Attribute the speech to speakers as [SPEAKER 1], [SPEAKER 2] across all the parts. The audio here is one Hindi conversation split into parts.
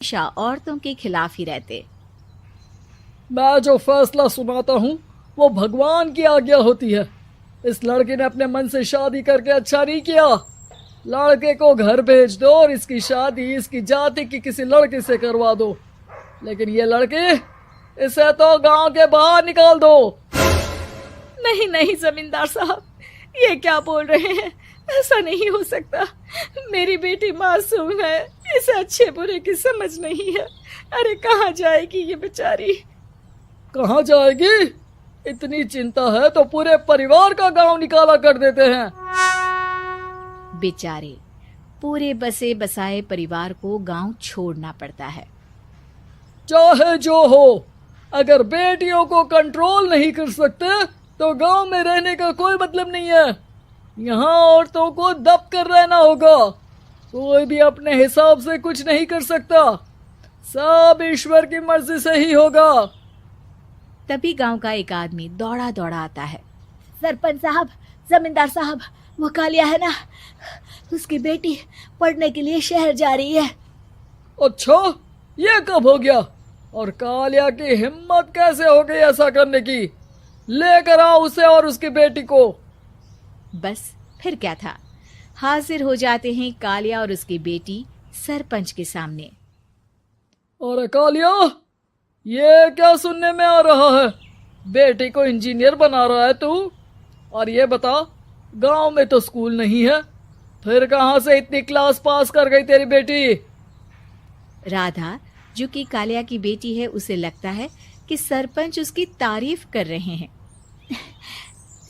[SPEAKER 1] हमेशा औरतों के खिलाफ ही रहते।
[SPEAKER 2] मैं जो फैसला सुनाता हूँ वो भगवान की आज्ञा होती है। इस लड़के ने अपने मन से शादी करके अच्छा नहीं किया। लड़के को घर भेज दो और इसकी शादी इसकी जाति की किसी लड़के से करवा दो। लेकिन ये लड़की, इसे तो गांव के बाहर निकाल दो।
[SPEAKER 1] नहीं नहीं जमींदार साहब, ये क्या बोल रहे हैं? ऐसा नहीं हो सकता। मेरी बेटी मासूम है, इसे अच्छे बुरे की समझ नहीं है। अरे कहाँ जाएगी ये बेचारी?
[SPEAKER 2] कहाँ जाएगी? इतनी चिंता है तो पूरे परिवार का गांव निकाला कर देते हैं।
[SPEAKER 1] बेचारे पूरे बसे बसाए परिवार को गांव छोड़ना पड़ता है।
[SPEAKER 2] चाहे जो हो, अगर बेटियों को कंट्रोल नहीं कर सकते तो गांव में रहने का कोई मतलब नहीं है। यहाँ औरतों को दब कर रहना होगा। कोई भी अपने हिसाब से कुछ नहीं कर सकता। सब ईश्वर की मर्जी से ही होगा।
[SPEAKER 1] तभी गांव का एक आदमी दौड़ा दौड़ा आता है। सरपंच साहब, जमींदार साहब, वो कालिया है ना, उसकी बेटी पढ़ने के लिए शहर जा रही है।
[SPEAKER 2] अच्छा, ये कब हो गया? और कालिया की हिम्मत कैसे हो गई ऐसा करने की? लेकर आओ उसे और उसकी बेटी को।
[SPEAKER 1] बस फिर क्या था, हाजिर हो जाते हैं कालिया और उसकी बेटी सरपंच के सामने।
[SPEAKER 2] और कालिया, ये क्या सुनने में आ रहा है? बेटी को इंजीनियर बना रहा है तू? और ये बता, गांव में तो स्कूल नहीं है, फिर कहां से इतनी क्लास पास कर गई तेरी बेटी?
[SPEAKER 1] राधा, जो कि कालिया की बेटी है, उसे लगता है कि सरपंच उसकी तारीफ कर रहे हैं।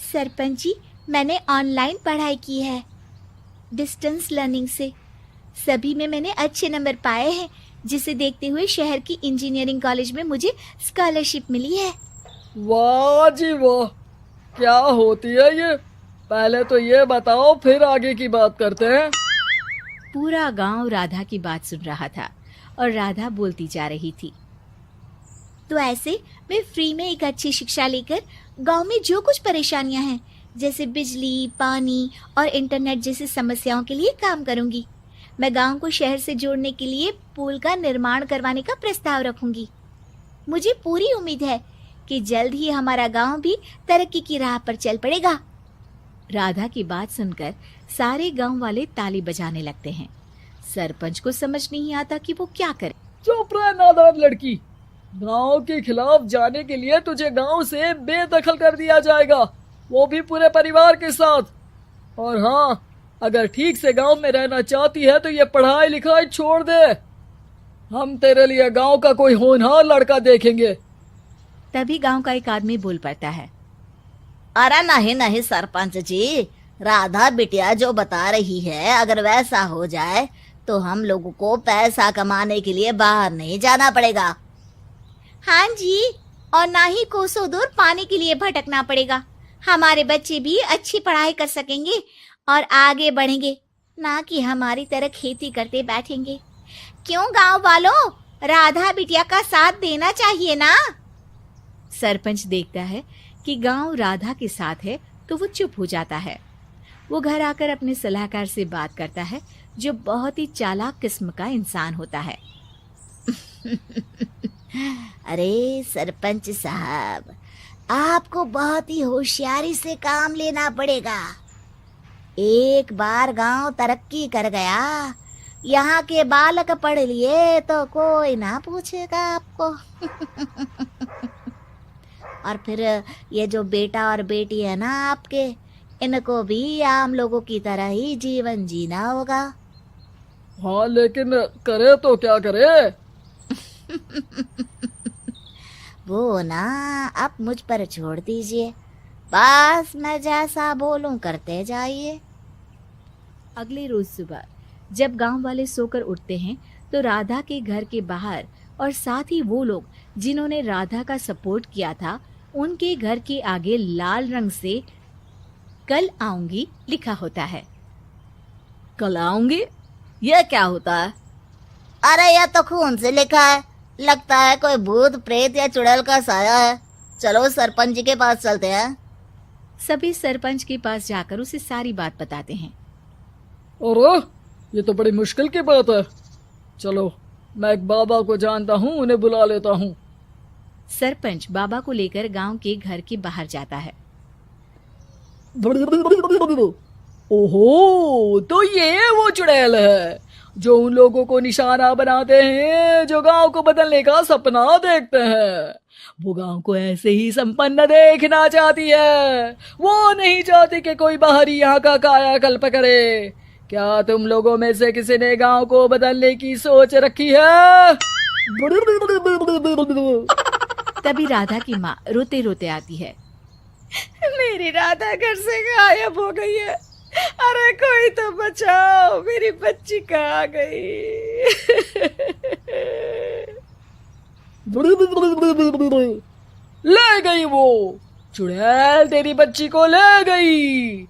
[SPEAKER 1] सरपंच जी, मैंने ऑनलाइन पढ़ाई की है, डिस्टेंस लर्निंग से। सभी में मैंने अच्छे नंबर पाए हैं, जिसे देखते हुए शहर की इंजीनियरिंग कॉलेज में मुझे स्कॉलरशिप मिली है।
[SPEAKER 2] वाह जी वाह, क्या होती है ये? पहले तो ये बताओ, फिर आगे की बात करते हैं।
[SPEAKER 1] पूरा गांव राधा की बात सुन रहा था और राधा बोलती जा रही थी। तो ऐसे मैं फ्री में एक अच्छी शिक्षा लेकर गांव में जो कुछ परेशानियां हैं, जैसे बिजली, पानी और इंटरनेट जैसी समस्याओं के लिए काम करूंगी। मैं गांव को शहर से जोड़ने के लिए पुल का निर्माण करवाने का प्रस्ताव रखूंगी। मुझे पूरी उम्मीद है कि जल्द ही हमारा गांव भी तरक्की की राह पर चल पड़ेगा। राधा की बात सुनकर सारे गांव वाले ताली बजाने लगते हैं। सरपंच को समझ नहीं आता कि वो क्या करे।
[SPEAKER 2] चुप रह नादान लड़की। गांव के खिलाफ जाने के लिए तुझे गांव से बेदखल कर दिया जाएगा, वो भी पूरे परिवार के साथ। और हाँ, अगर ठीक से गांव में रहना चाहती है तो ये पढ़ाई लिखाई छोड़ दे। हम तेरे लिए गांव का कोई होनहार लड़का देखेंगे।
[SPEAKER 1] तभी गांव का एक आदमी बोल पड़ता है।
[SPEAKER 3] अरे नहीं नहीं सरपंच जी, राधा बिटिया जो बता रही है, अगर वैसा हो जाए तो हम लोगों को पैसा कमाने के लिए बाहर नहीं जाना पड़ेगा।
[SPEAKER 1] हाँ जी, और ना ही कोसों दूर पानी के लिए भटकना पड़ेगा। हमारे बच्चे भी अच्छी पढ़ाई कर सकेंगे और आगे बढ़ेंगे, ना कि हमारी तरह खेती करते बैठेंगे। क्यों गांव वालों, राधा बिटिया का साथ देना चाहिए ना। सरपंच देखता है कि गांव राधा के साथ है तो वो चुप हो जाता है। वो घर आकर अपने सलाहकार से बात करता है, जो बहुत ही चालाक किस्म का इंसान होता है।
[SPEAKER 3] अरे सरपंच साहब, आपको बहुत ही होशियारी से काम लेना पड़ेगा। एक बार गांव तरक्की कर गया, यहाँ के बालक पढ़ लिए तो कोई ना पूछेगा आपको। और फिर ये जो बेटा और बेटी है ना आपके, इनको भी आम लोगों की तरह ही जीवन जीना होगा।
[SPEAKER 2] हाँ, लेकिन करे तो क्या करे?
[SPEAKER 3] वो ना आप मुझ पर छोड़ दीजिए, बस मैं जैसा बोलूं करते जाइए।
[SPEAKER 1] अगले रोज सुबह जब गांव वाले सोकर उठते हैं तो राधा के घर के बाहर और साथ ही वो लोग जिन्होंने राधा का सपोर्ट किया था, उनके घर के आगे लाल रंग से कल आऊंगी लिखा होता है।
[SPEAKER 3] कल आऊंगी? ये क्या होता है? अरे यह तो खून से लिखा है, लगता है कोई भूत प्रेत या चुड़ैल का साया है। चलो सरपंच जी के पास चलते हैं।
[SPEAKER 1] सभी सरपंच के पास जाकर उसे सारी बात बताते हैं।
[SPEAKER 2] और ये तो बड़ी मुश्किल की बात है। चलो मैं एक बाबा को जानता हूँ, उन्हें बुला लेता हूँ।
[SPEAKER 1] सरपंच बाबा को लेकर गांव के घर के बाहर जाता है।
[SPEAKER 2] ओहो, तो ये वो चुड़ैल है जो उन लोगों को निशाना बनाते हैं जो गांव को बदलने का सपना देखते हैं। वो गांव को ऐसे ही संपन्न देखना चाहती है। वो नहीं चाहती कि कोई बाहरी यहाँ का कायाकल्प करे। क्या तुम लोगों में से किसी ने गांव को बदलने की सोच रखी है?
[SPEAKER 1] तभी राधा की माँ रोते रोते आती है।
[SPEAKER 4] मेरी राधा घर से गायब हो गई है। अरे कोई तो बचाओ, मेरी बच्ची कहाँ गई?
[SPEAKER 2] ले गई वो चुड़ैल, तेरी बच्ची को ले गई।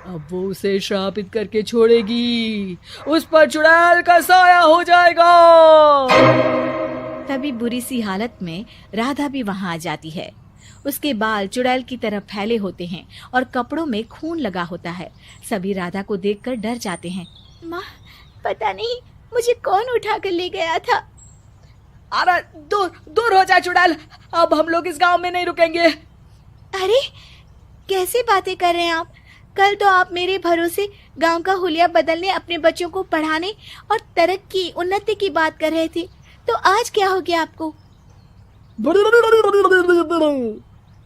[SPEAKER 2] अब वो उसे श्रापित करके छोड़ेगी, उस पर चुड़ैल का साया हो जाएगा।
[SPEAKER 1] तभी बुरी सी हालत में राधा भी वहां आ जाती है। उसके बाल चुड़ैल की तरह फैले होते हैं और कपड़ों में खून लगा होता है। सभी राधा को देखकर डर जाते हैं।
[SPEAKER 4] माँ, पता नहीं मुझे कौन उठा कर ले गया था।
[SPEAKER 2] अरे दूर दूर हो जा चुड़ैल, अब हम लोग इस गांव में नहीं रुकेंगे।
[SPEAKER 4] अरे कैसे बातें कर रहे हैं आप? कल तो आप मेरे भरोसे गांव का हुलिया बदलने, अपने बच्चों को पढ़ाने और तरक्की उन्नति की बात कर रहे थे, तो आज क्या हो गया आपको?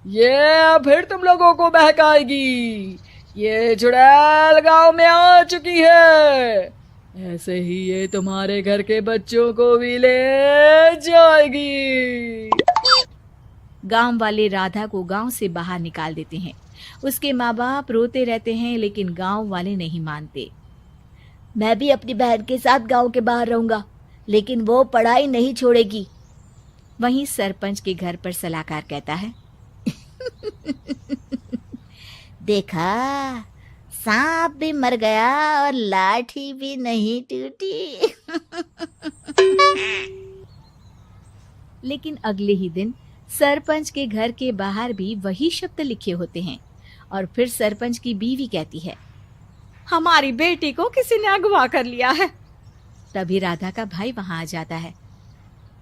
[SPEAKER 2] ये फिर तुम लोगों को बहकाएगी। ये चुड़ैल गांव में आ चुकी है, ऐसे ही ये तुम्हारे घर के बच्चों को भी ले जाएगी।
[SPEAKER 1] गांव वाले राधा को गांव से बाहर निकाल देते हैं। उसके माँ बाप रोते रहते हैं, लेकिन गांव वाले नहीं मानते।
[SPEAKER 3] मैं भी अपनी बहन के साथ गांव के बाहर रहूंगा, लेकिन वो पढ़ाई नहीं छोड़ेगी।
[SPEAKER 1] वहीं सरपंच के घर पर सलाहकार कहता है।
[SPEAKER 3] देखा, सांप भी मर गया और लाठी भी नहीं टूटी।
[SPEAKER 1] लेकिन अगले ही दिन सरपंच के घर के बाहर भी वही शब्द लिखे होते हैं। और फिर सरपंच की बीवी कहती है,
[SPEAKER 4] हमारी बेटी को किसी ने अगवा कर लिया है।
[SPEAKER 1] तभी राधा का भाई वहां आ जाता है।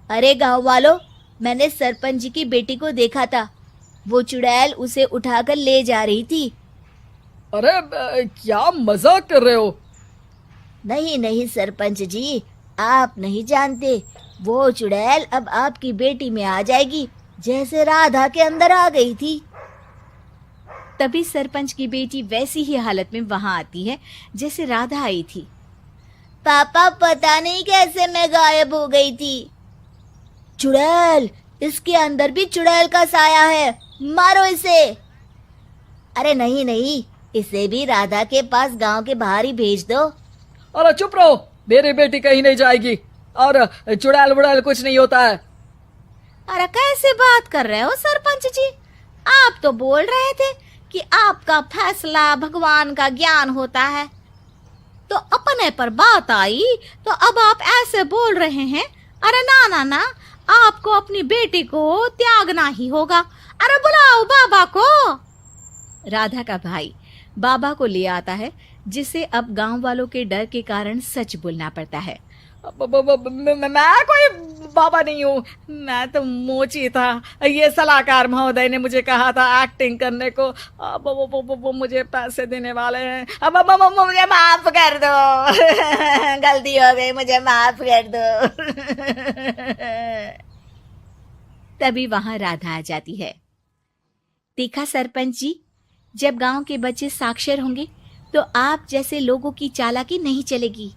[SPEAKER 3] अरे गांव वालों, मैंने सरपंच जी की बेटी को देखा था। वो चुड़ैल उसे उठाकर ले जा रही थी।
[SPEAKER 2] अरे क्या मजाक कर रहे हो?
[SPEAKER 3] नहीं नहीं सरपंच जी, आप नहीं जानते। वो चुड़ैल अब आपकी बेटी में आ जाएगी, जैसे राधा के अंदर आ गई थी।
[SPEAKER 1] तभी सरपंच की बेटी वैसी ही हालत में वहां आती है जैसे राधा आई थी।
[SPEAKER 3] पापा, पता नहीं कैसे मैं गायब हो गई थी। चुड़ैल, इसके अंदर भी चुड़ैल का साया है, मारो इसे। अरे नहीं नहीं, इसे भी राधा के पास गांव के बाहर ही भेज दो।
[SPEAKER 2] अरे चुप रहो, मेरी बेटी कहीं नहीं जाएगी और चुड़ैल वुड़ैल कुछ नहीं होता है।
[SPEAKER 4] अरे कैसे बात कर रहे हो सरपंच जी? आप तो बोल रहे थे कि आपका फैसला भगवान का ज्ञान होता है, तो अपने पर बात आई तो अब आप ऐसे बोल रहे हैं। अरे ना ना ना, आपको अपनी बेटी को त्यागना ही होगा। अरे बुलाओ बाबा को।
[SPEAKER 1] राधा का भाई बाबा को ले आता है, जिसे अब गांव वालों के डर के कारण सच बोलना पड़ता है।
[SPEAKER 4] मैं कोई बाबा नहीं हूँ, मैं तो मोची था। ये सलाहकार महोदय ने मुझे कहा था एक्टिंग करने को। अब वो मुझे पैसे देने वाले हैं। अब मुझे माफ कर दो। गलती हो गई, मुझे माफ कर दो।
[SPEAKER 1] तभी वहां राधा आ जाती है। देखा सरपंच जी, जब गांव के बच्चे साक्षर होंगे तो आप जैसे लोगों की चालाकी नहीं चलेगी।